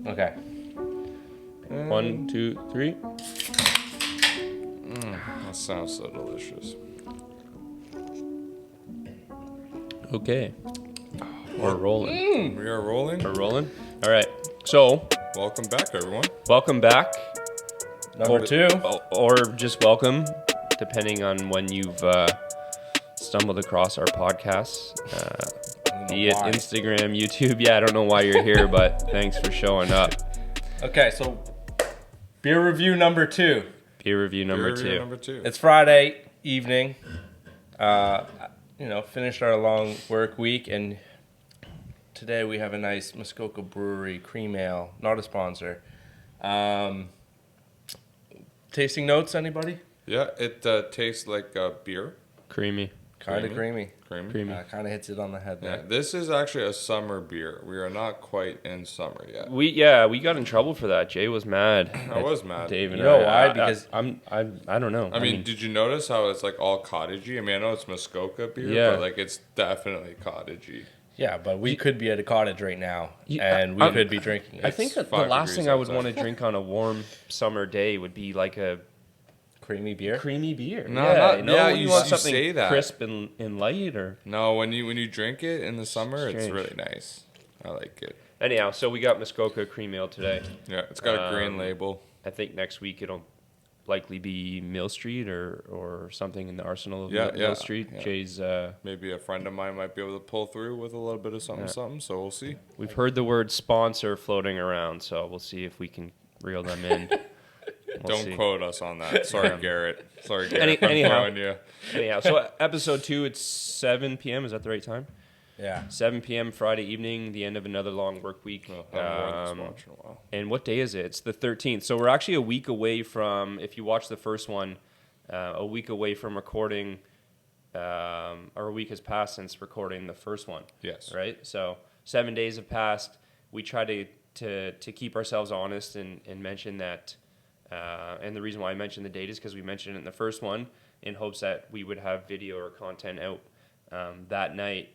Okay. 1, 2, 3. That sounds so delicious. Okay. We're rolling. We are rolling. We're rolling. All right. So, Welcome back, everyone. welcome back. Number 2. Or just welcome, depending on when you've stumbled across our podcasts. Be it why. Instagram, YouTube. Yeah, I don't know why you're here, but thanks for showing up. Okay, so beer review number 2. Beer review number Beer 2. Number 2. It's Friday evening. Finished our long work week, and today we have a nice Muskoka Brewery cream ale. Not a sponsor. Tasting notes, anybody? Yeah, it tastes like beer. Creamy. Kind of creamy. Creamy. Kind of hits it on the head Yeah, there. this is actually a summer beer. We are not quite in summer yet. We got in trouble for that. Jay was mad. I was mad. Dave and You know I. why? Because I don't know. I mean, did you notice how it's like all cottagey? I mean, I know it's Muskoka beer, Yeah. but like it's definitely cottagey. Yeah, but we could be at a cottage right now, Yeah, and we could be drinking it. I think that the 5 last degrees thing I would outside. want to drink on a warm summer day would be like a Creamy beer. creamy beer. No, yeah, not- you know, yeah, when you you want s- you something say that. crisp and light, or No, when you drink it in the summer, it's Strange. really nice. I like it. anyhow. So we got Muskoka cream ale today. Yeah, it's got a green label. I think next week it'll likely be Mill Street or something in the arsenal of Yeah, Mill yeah, Street. yeah. Jay's. Maybe a friend of mine might be able to pull through with a little bit of something, so we'll see. We've heard the word sponsor floating around, so we'll see if we can reel them in. We'll Don't see. quote us on that. Sorry, Garrett. Sorry, Garrett. I'm anyhow. throwing you. Anyhow, so episode 2, it's 7 p.m. Is that the right time? Yeah. 7 p.m. Friday evening, the end of another long work week. I haven't worn this watch in a while. And what day is it? It's the 13th. So we're actually a week away from, if you watch the first one, a week away from recording, or a week has passed since recording the first one. Yes. Right? So 7 days have passed. We try to keep ourselves honest and mention that, and the reason why I mentioned the date is because we mentioned it in the first one in hopes that we would have video or content out that night.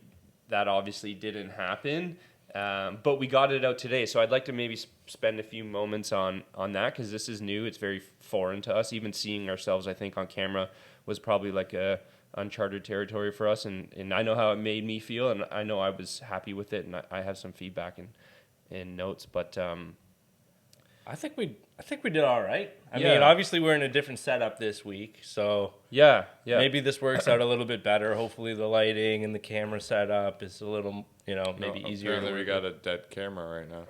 That obviously didn't happen, but we got it out today. So I'd like to maybe spend a few moments on that because this is new. It's very foreign to us. Even seeing ourselves, I think, on camera was probably like a uncharted territory for us. And I know how it made me feel, and I know I was happy with it, and I have some feedback and notes. But I think we did all right. I Yeah. mean, obviously we're in a different setup this week, so yeah. maybe this works out a little bit better. Hopefully the lighting and the camera setup is a little, maybe easier. Apparently, to we got a dead camera right now.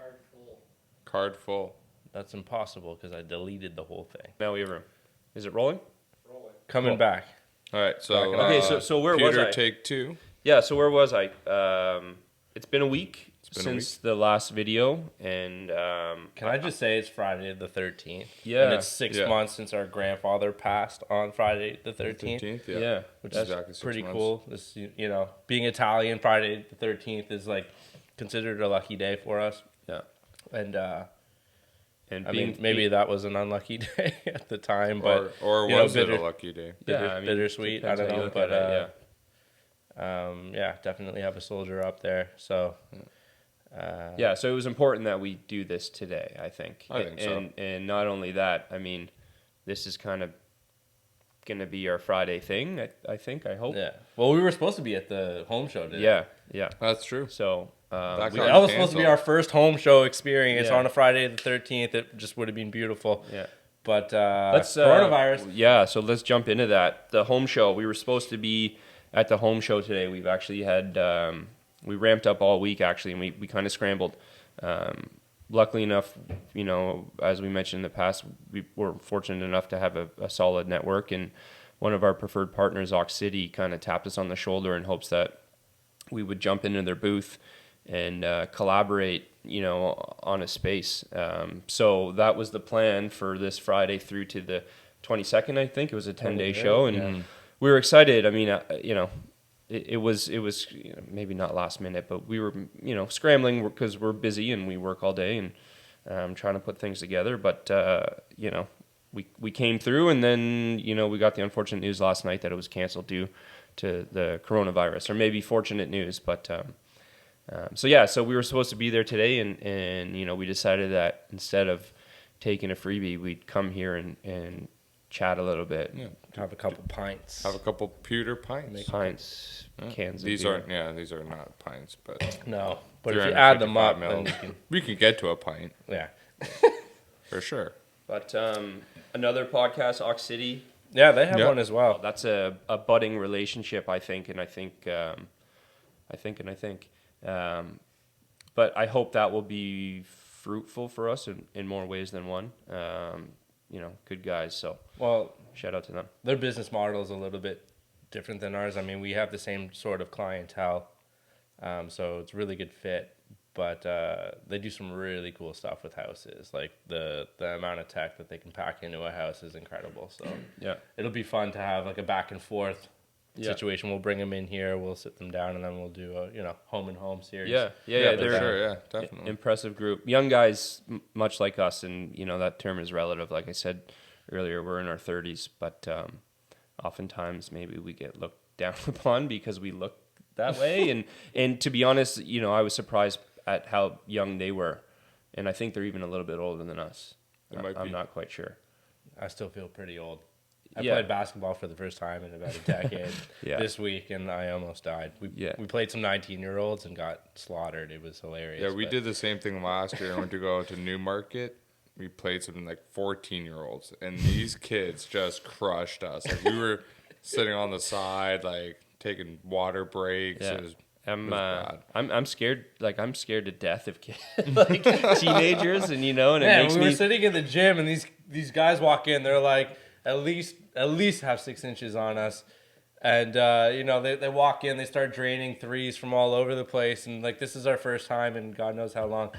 Card full. That's impossible because I deleted the whole thing. Now we have room. Is it rolling? Coming Cool. back. All right, so Okay, so where was Pewter I? take 2. Yeah, so where was I? It's been a week been a since the last video, and Can I just say it's Friday the 13th? Yeah. And it's 6 Yeah. months since our grandfather passed on Friday the 13th. 15th, yeah, Which that's is exactly 6 pretty months. cool. This, being Italian, Friday the 13th is like considered a lucky day for us. yeah. And And I being mean, maybe that was an unlucky day at the time, but or you know, was it bitter- a lucky day? bittersweet. I depends don't how you know, look but at it, yeah, definitely have a soldier up there. So yeah. So it was important that we do this today. I think. I think so. And not only that, I mean, this is kind of gonna be our Friday thing. I hope. yeah. Well, we were supposed to be at the home show today. Yeah. That's true. So That we- got That was supposed to be canceled. our first home show experience Yeah. on a Friday the 13th. It just would have been beautiful. yeah. But Let's coronavirus. Yeah, so let's jump into that. The home show. We were supposed to be at the home show today. We've actually had we ramped up all week actually, and we kind of scrambled. Luckily enough, as we mentioned in the past, we were fortunate enough to have a solid network, and one of our preferred partners, Ox City, kind of tapped us on the shoulder in hopes that we would jump into their booth and collaborate, on a space. So that was the plan for this Friday through to the 22nd, I think. It was a 10-day show, and we were excited. I mean, it was maybe not last minute, but we were, scrambling because we're busy and we work all day and trying to put things together. But, we came through, and then, we got the unfortunate news last night that it was canceled due to the coronavirus, or maybe fortunate news, but So we were supposed to be there today, and you know, we decided that instead of taking a freebie, we'd come here and chat a little bit. Yeah. Have a couple pints. Have a couple PEWTER.pints. Pints, cans of These beer. aren't. Yeah, these are not pints, but No, but if you add them up, 355 then mils. you can. We can get to a pint Yeah. for sure. But another podcast, Ox City. Yeah, they have Yeah. one as well. That's a budding relationship, I think. But I hope that will be fruitful for us in more ways than one. You know, good guys. So Well, shout out to them. their business model is a little bit different than ours. I mean, we have the same sort of clientele, so it's a really good fit. But they do some really cool stuff with houses. Like the amount of tech that they can pack into a house is incredible. So Yeah. it'll be fun to have like a back and forth Yeah. situation. We'll bring them in here, we'll sit them down, and then we'll do a home and home series. Yeah. for They're sure. Yeah, definitely. impressive group, young guys, much like us, and you know that term is relative. Like I said earlier, we're in our 30s, but oftentimes maybe we get looked down upon because we look that way. And to be honest, you know, I was surprised at how young they were, and I think they're even a little bit older than us. They might I'm be. not quite sure. I still feel pretty old. I Yeah. played basketball for the first time in about a decade Yeah. this week, and I almost died. We played some 19-year-olds and got slaughtered. It was hilarious. Yeah, we but- did the same thing last year. I went to go to Newmarket. We played some like 14-year-olds, and these kids just crushed us. Like we were sitting on the side, like taking water breaks. Yeah. It was I'm bad. I'm scared. Like I'm scared to death of kids, like teenagers, and you know, and it Yeah, makes we were me. sitting in the gym, and these guys walk in. They're like at least have 6 inches on us, and you know they walk in. They start draining threes from all over the place, and like this is our first time in God knows how long.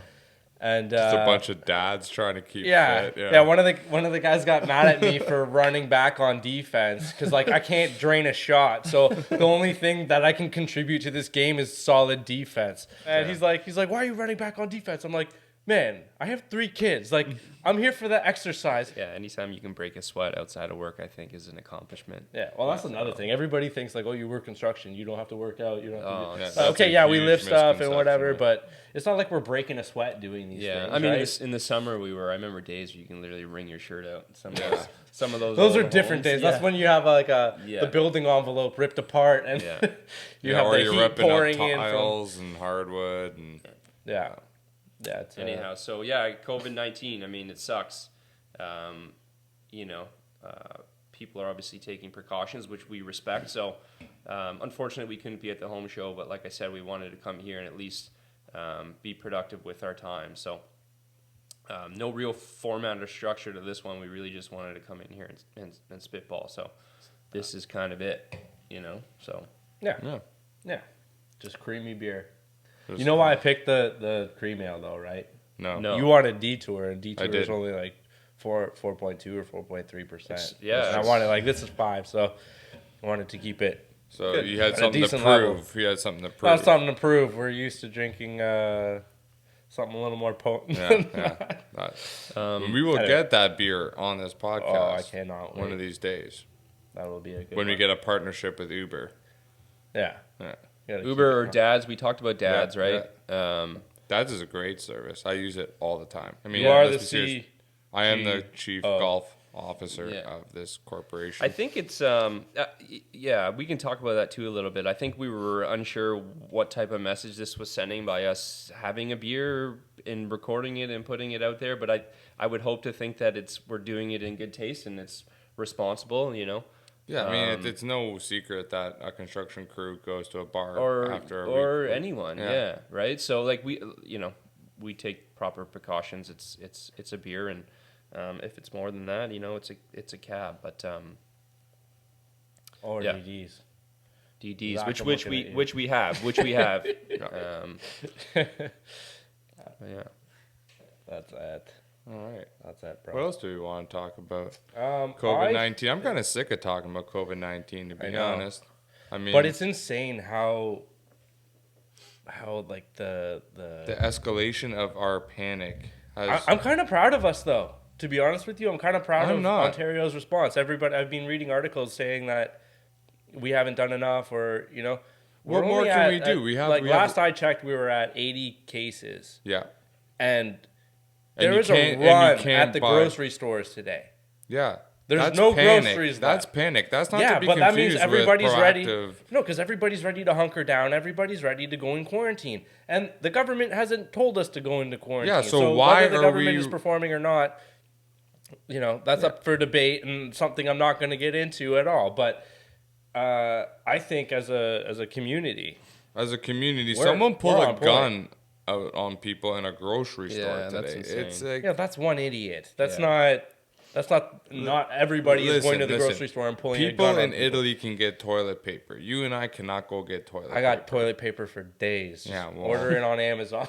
And Just a bunch of dads trying to keep Yeah, fit. yeah. One of the guys got mad at me for running back on defense because like I can't drain a shot. So the only thing that I can contribute to this game is solid defense. And he's like, why are you running back on defense? I'm like, man, I have 3 kids. Like I'm here for the exercise. Yeah, anytime you can break a sweat outside of work, I think is an accomplishment. Yeah, well, that's another thing. Everybody thinks like, oh, you work construction, you don't have to work out, you don't have to. Oh, Do... yeah, Uh, that's okay, a yeah, we huge lift stuff and whatever, misconception, but it's not like we're breaking a sweat doing these Yeah, things. I mean, right? in the summer I remember days where you can literally wring your shirt out. Some of those. Those are older different homes, days. yeah. That's when you have like Yeah. the building envelope ripped apart and Yeah. you have or the you're heat ripping pouring up in from. tiles and hardwood and Yeah. Yeah. It's, Anyhow, so yeah, COVID-19. I mean, it sucks. You know, people are obviously taking precautions, which we respect. So, unfortunately, we couldn't be at the home show. But like I said, we wanted to come here and at least be productive with our time. So, no real format or structure to this one. We really just wanted to come in here and spitball. So, this is kind of it. You know, so yeah. Just creamy beer. You know why I picked the cream ale though, right? no. You wanted Detour, and Detour I did. is only like 4.2 or 4.3%. Yeah, And I wanted like this is 5, so I wanted to keep it. So Good. you had At a something to decent prove. level. You had something to prove. Not something to prove. We're used to drinking something a little more potent. Yeah. We will anyway. get that beer on this podcast. Oh, I cannot One wait. of these days That will be a good when one. we get a partnership with Uber. Yeah. Yeah. Gotta keep Uber it or going. Dads. We talked about Dads, Yeah, right? Dads is a great service. I use it all the time. I mean, You are let's the be serious. C. I am the chief Oh. golf officer Yeah. of this corporation. I think it's yeah, we can talk about that too a little bit. I think we were unsure what type of message this was sending by us having a beer and recording it and putting it out there, but I would hope to think that we're doing it in good taste and it's responsible, you know. Yeah, I mean, it's no secret that a construction crew goes to a bar Or after a or week. anyone, Yeah. yeah, right? So like we take proper precautions. It's a beer, and if it's more than that, it's a cab, but Or yeah. DDs. DDs, Zach, which I'm which looking we at you. which we have, yeah. That's it. All right. That's it, bro. What else do we want to talk about? I- COVID-19. I'm kind of sick of talking about COVID-19, to I be know. honest. I mean, But it's insane how like the escalation of our panic has. I'm kind of proud of us though. To be honest with you, I'm kind of proud I'm of not. Ontario's response. Everybody, I've been reading articles saying that we haven't done enough, or What we're more only can we at- do? at- We have like we last have, I checked, we were at 80 cases, yeah. and And there you is a can't- and you run can't at the buy- grocery stores today. Yeah. There's That's no panic. groceries That's left. panic. That's not Yeah, to be but that means confused everybody's with ready. proactive. No, because everybody's ready to hunker down. Everybody's ready to go in quarantine, and the government hasn't told us to go into quarantine. Yeah, so why whether the are government we- is performing or not, that's up for debate and something I'm not going to get into at all. But I think as a community, As a community, We're- someone pulled we're a on point. gun out on people in a grocery store Yeah, today. that's insane. It's like, that's one idiot. That's Yeah. not everybody is going to the listen, grocery store and pulling people a gun in on people. Italy can get toilet paper. You and I cannot go get toilet paper. I got toilet paper for days. Yeah, well- Ordering on Amazon.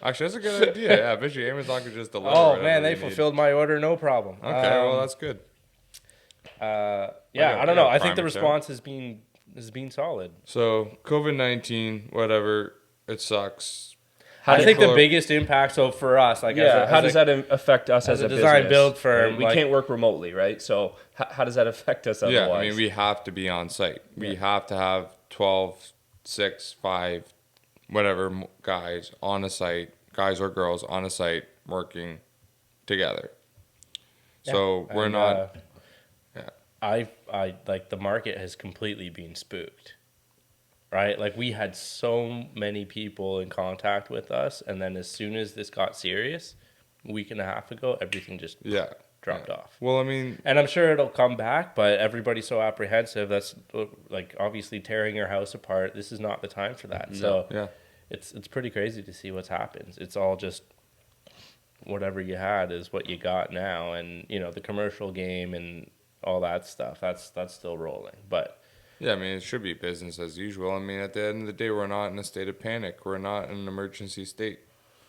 Actually, that's a good idea. Yeah, I bet you Amazon could just deliver. Oh whatever man, they need. fulfilled my order, no problem. Okay, well that's good. Yeah, got- I don't know. I got I think the Prime account. response has been solid. So COVID-19, whatever, it sucks. I think the People are- biggest impact, so for us, like How does that affect us as a a design business? build firm, We like- can't work remotely, right? So how does that affect us otherwise? Yeah, I mean, we have to be on site. We have to have 12, 6, 5, whatever guys on a site, guys or girls on a site working together. So we're And, not. Yeah. I like the market has completely been spooked, right? Like we had so many people in contact with us, and then as soon as this got serious, a week and a half ago, everything just Yeah. dropped off. Well, I mean, And I'm sure it'll come back, but everybody's so apprehensive. That's like obviously tearing your house apart. This is not the time for that. So yeah. it's pretty crazy to see what's happened. It's all just whatever you had is what you got now, and the commercial game and all that stuff. That's still rolling, but Yeah, I mean, it should be business as usual. I mean, at the end of the day, we're not in a state of panic. We're not in an emergency state.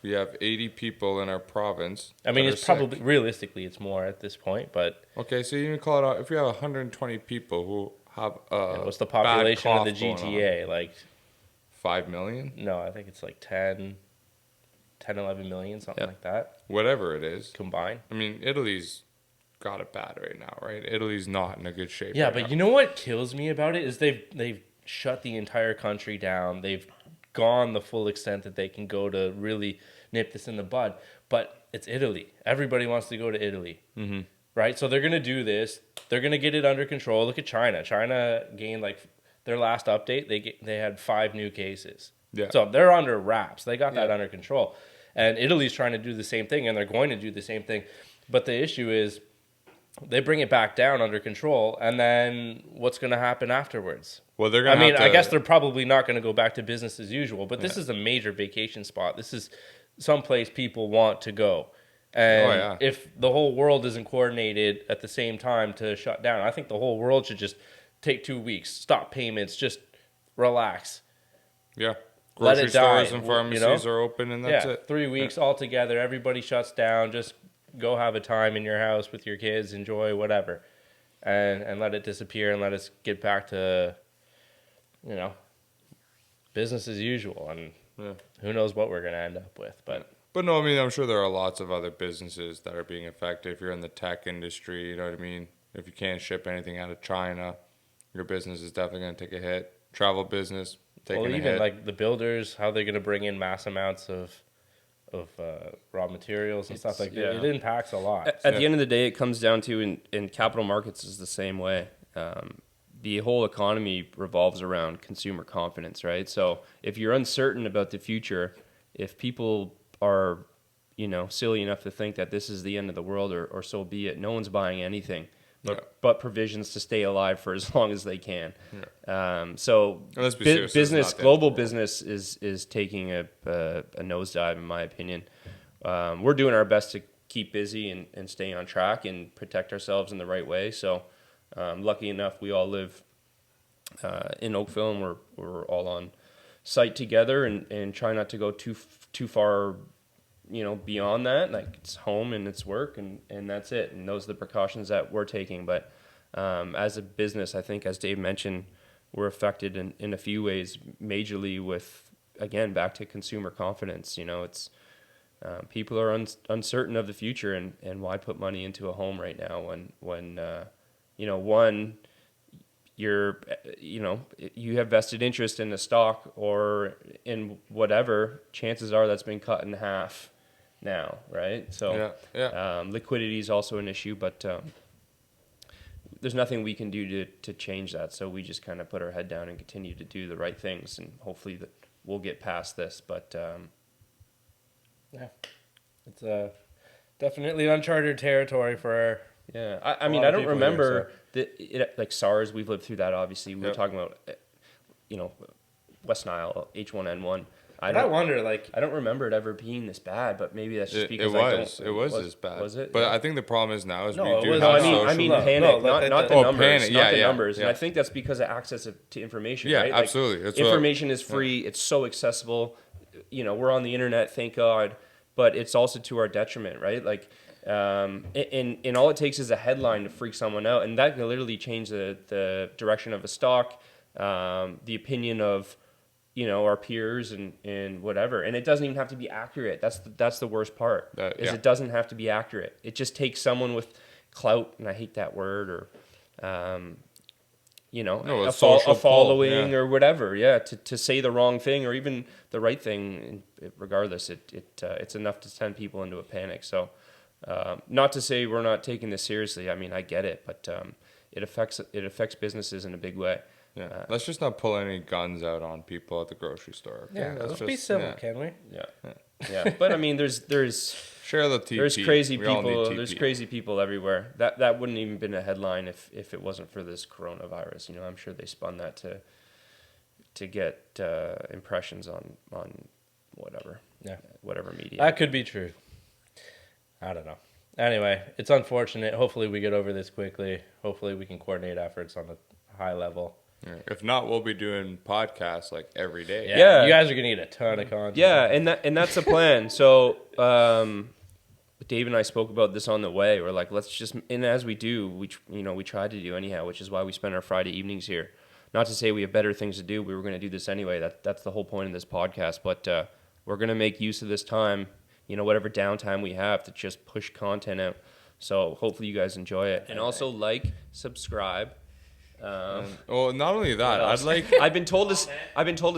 We have 80 people in our province. I mean, that it's are sick. probably realistically it's more at this point. But Okay, so you can call it out. If we have 120 people who have what's the population of the GTA? Like 5 million? no, I think it's like 10, 11 million, something Yeah. like that Whatever it is. combined. I mean, Italy's got it bad right now, right? Italy's not in a good shape. Yeah, right but now. you know what kills me about it is they've shut the entire country down. They've gone the full extent that they can go to really nip this in the bud. But it's Italy. Everybody wants to go to Italy, right? So they're gonna do this. They're gonna get it under control. Look at China. China gained like their last update. They had 5 new cases. Yeah. So they're under wraps. They got that Yeah. under control. And Italy's trying to do the same thing, and they're going to do the same thing. But the issue is they bring it back down under control, and then what's going to happen afterwards? Well, they're I gonna. mean, have I to- guess they're probably not going to go back to business as usual, but this is a major vacation spot. This is someplace people want to go. And Oh, yeah. if the whole world isn't coordinated at the same time to shut down, I think the whole world should just take 2 weeks, stop payments, just relax. Yeah. Let Grocery it die, stores and you pharmacies know? are open, and that's it. 3 weeks all together. Everybody shuts down. Just go have a time in your house with your kids, enjoy whatever, and let it disappear and let us get back to, business as usual. And Yeah. who knows what we're gonna end up with, but But no, I mean, I'm sure there are lots of other businesses that are being affected. If you're in the tech industry, you know what I mean? If you can't ship anything out of China, your business is definitely going to take a hit. Travel business, taking well, a even hit. like the builders, how they're gonna bring in mass amounts of raw materials and stuff like that. yeah. It impacts a lot. At the end of the day, it comes down to in capital markets is the same way. The whole economy revolves around consumer confidence, right? So if you're uncertain about the future, if people are, silly enough to think that this is the end of the world or so be it, no one's buying anything but provisions to stay alive for as long as they can. So And let's be serious, it's business, not the end of global the world. business is taking a nosedive, in my opinion. We're doing our best to keep busy and stay on track and protect ourselves in the right way. So lucky enough, we all live in Oakville, and we're all on site together and try not to go too far, beyond that. Like it's home and it's work and that's it. And those are the precautions that we're taking. But as a business, I think, as Dave mentioned, we're affected in a few ways, majorly with, again, back to consumer confidence. It's people are uncertain of the future, and why put money into a home right now when one, you have vested interest in the stock or in whatever, chances are that's been cut in half now, right? So liquidity is also an issue, but there's nothing we can do to change that. So we just kind of put our head down and continue to do the right things, and hopefully that we'll get past this. But it's definitely uncharted territory for. I mean, I don't remember like SARS. We've lived through that. Obviously, we were talking about, West Nile, H1N1. I wonder, like, I don't remember it ever being this bad, but maybe that's just because it was this bad. Was it? But I think the problem is now is No, we it do was- have I mean social. panic, not the numbers, panic. not the Yeah, numbers. yeah. And I think that's because of access to information. Yeah, right? Like, absolutely. That's information is free. It's so accessible. We're on the internet, thank God, but it's also to our detriment, right? Like, and all it takes is a headline to freak someone out, and that can literally change the direction of a stock, the opinion of our peers and whatever. And it doesn't even have to be accurate. That's the worst part. It doesn't have to be accurate. It just takes someone with clout, and I hate that word, or a following or whatever, to say the wrong thing or even the right thing. Regardless, it's enough to send people into a panic. So not to say we're not taking this seriously. I mean, I get it, but it affects businesses in a big way. Yeah, let's just not pull any guns out on people at the grocery store. Okay? Yeah, let's be civil, can we? Yeah. But I mean, there's share the TP. There's crazy We all need people. TP. There's crazy people everywhere. That wouldn't even been a headline if it wasn't for this coronavirus. I'm sure they spun that to get impressions on whatever media. That could be true. I don't know. Anyway, it's unfortunate. Hopefully we get over this quickly. Hopefully we can coordinate efforts on a high level. Yeah. If not, we'll be doing podcasts like every day. Yeah. You guys are gonna get a ton of content. Yeah, and that's the plan. So Dave and I spoke about this on the way. We're like, let's just, and as we do, we try to do anyhow, which is why we spend our Friday evenings here. Not to say we have better things to do. We were going to do this anyway. That's the whole point of this podcast. But we're going to make use of this time, whatever downtime we have, to just push content out. So hopefully you guys enjoy it, and also subscribe. Well, not only that, I've been told to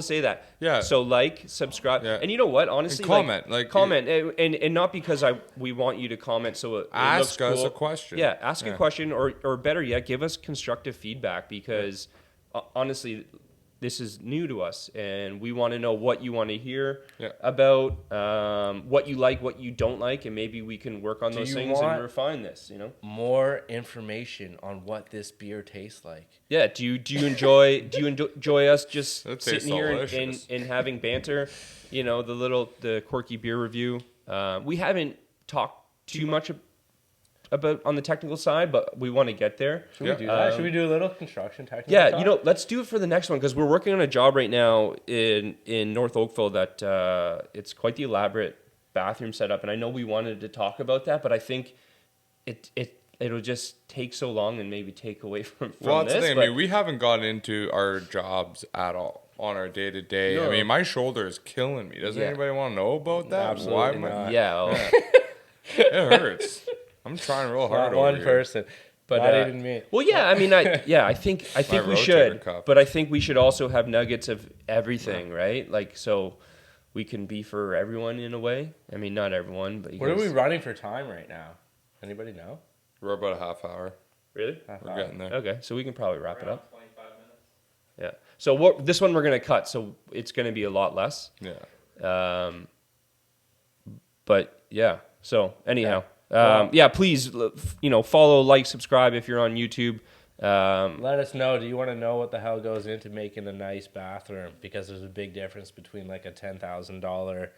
say that. Yeah. So subscribe, and you know what? Honestly, and comment, and not because we want you to comment. So it ask looks us cool. a question. Yeah, ask a question, or better yet, give us constructive feedback, because honestly, this is new to us, and we want to know what you want to hear about, what you like, what you don't like, and maybe we can work on those things and refine this. More information on what this beer tastes like. Yeah. Do you enjoy us just sitting here and having banter? The quirky beer review. We haven't talked too much about on the technical side, but we want to get there. Should we do that? Should we do a little construction technical talk? Let's do it for the next one, because we're working on a job right now in North Oakville that it's quite the elaborate bathroom setup, and I know we wanted to talk about that, but I think it'll just take so long and maybe take away from Well, this. that's the thing. I mean, we haven't gotten into our jobs at all on our day to day. I mean, my shoulder is killing me. Doesn't anybody want to know about that? Absolutely not. Yeah. It hurts. I'm trying real hard Not over one here. person, but not even me. Well, yeah. I mean, I think we should, cup. but I think we should also have nuggets of everything, right? Like, so we can be for everyone in a way. I mean, not everyone, but What are we running for time right now? Anybody know? We're about a half hour. Really? We're getting there. Okay, so we can probably wrap it up. 25 minutes. Yeah. So this one we're gonna cut, so it's gonna be a lot less. Yeah. But yeah. So anyhow. Please, follow, like, subscribe if you're on YouTube. Let us know. Do you want to know what the hell goes into making a nice bathroom? Because there's a big difference between like a $10,000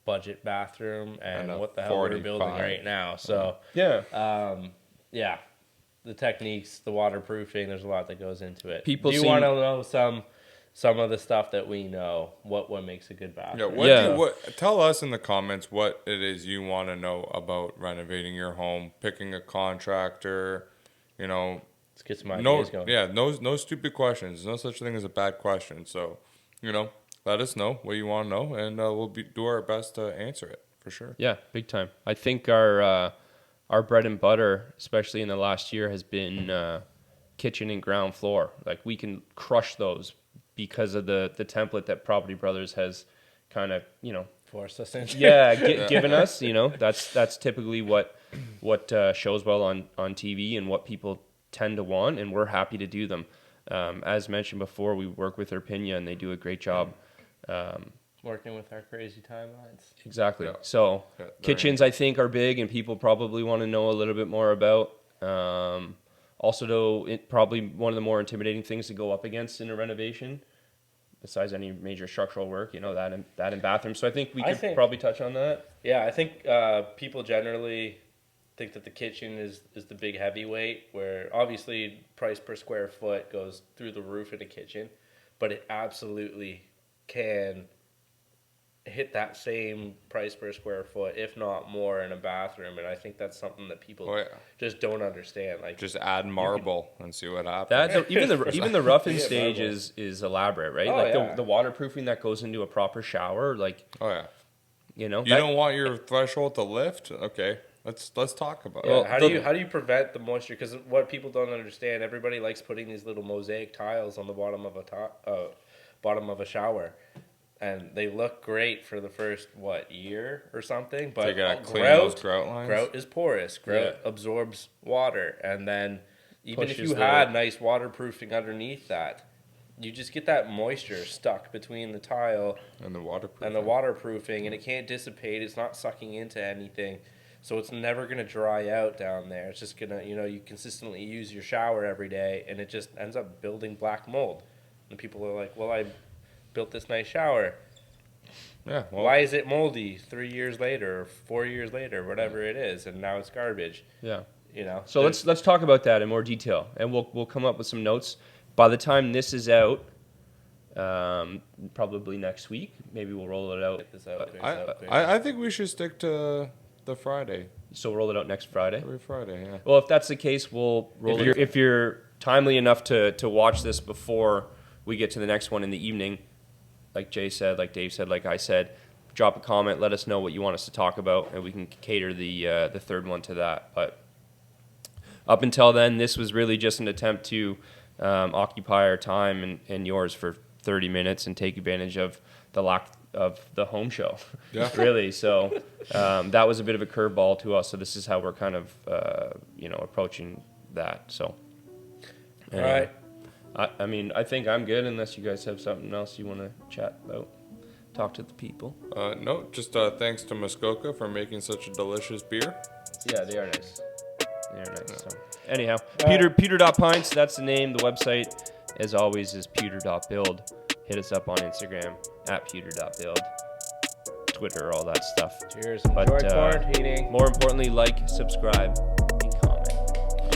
budget bathroom and what the hell we're building right now. So the techniques, the waterproofing, there's a lot that goes into it. Do you want to know some of the stuff that we know? What makes a good bathroom? Tell us in the comments what it is you want to know about renovating your home, picking a contractor. Let's get some ideas going. Yeah, no stupid questions. No such thing as a bad question. So, let us know what you want to know, and we'll do our best to answer it for sure. Yeah, big time. I think our bread and butter, especially in the last year, has been kitchen and ground floor. Like we can crush those because of the template that Property Brothers has kind of, Force us into. given us. That's typically what shows well on TV and what people tend to want, and we're happy to do them. As mentioned before, we work with Erpinia, and they do a great job. Working with our crazy timelines. Exactly. Yeah. So Yeah, kitchens, I think, are big, and people probably want to know a little bit more about. Also, though, probably one of the more intimidating things to go up against in a renovation, besides any major structural work, that in bathrooms. So I think we could probably touch on that. Yeah, I think people generally think that the kitchen is the big heavyweight, where obviously price per square foot goes through the roof in a kitchen, but it absolutely can hit that same price per square foot, if not more, in a bathroom. And I think that's something that people just don't understand. Like, just add marble and see what happens. That's even the roughing stage is elaborate, right? Oh, the waterproofing that goes into a proper shower, like you don't want your threshold to lift. Okay, let's talk about it. Well, how do you prevent the moisture? Because what people don't understand, everybody likes putting these little mosaic tiles on the bottom of a shower. And they look great for the first, year or something. But clean those grout lines. Grout is porous. Grout absorbs water. And then even if you had nice waterproofing underneath that, you just get that moisture stuck between the tile and the waterproofing. And it can't dissipate. It's not sucking into anything. So it's never going to dry out down there. It's just going to, you consistently use your shower every day. And it just ends up building black mold. And people are like, well, I built this nice shower. Yeah. Well, why is it moldy 3 years later or 4 years later, whatever it is, and now it's garbage? Yeah. So let's talk about that in more detail, and we'll come up with some notes. By the time this is out, probably next week, maybe we'll roll it out. I think we should stick to the Friday. So we'll roll it out next Friday. Every Friday, yeah. Well, if that's the case, we'll roll it. If you're timely enough to watch this before we get to the next one in the evening, like Jay said, like Dave said, like I said, drop a comment, let us know what you want us to talk about, and we can cater the third one to that. But up until then, this was really just an attempt to occupy our time and yours for 30 minutes and take advantage of the lack of the home show, really. So that was a bit of a curveball to us. So this is how we're kind of, approaching that. So, all right. I think I'm good unless you guys have something else you want to chat about, talk to the people. No, just thanks to Muskoka for making such a delicious beer. Yeah, they are nice. So, anyhow, PEWTER.pints, that's the name. The website, as always, is PEWTER.build. Hit us up on Instagram @PEWTER.build, Twitter, all that stuff. Cheers. Enjoy quarantining. More importantly, like, subscribe, and comment.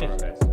All right.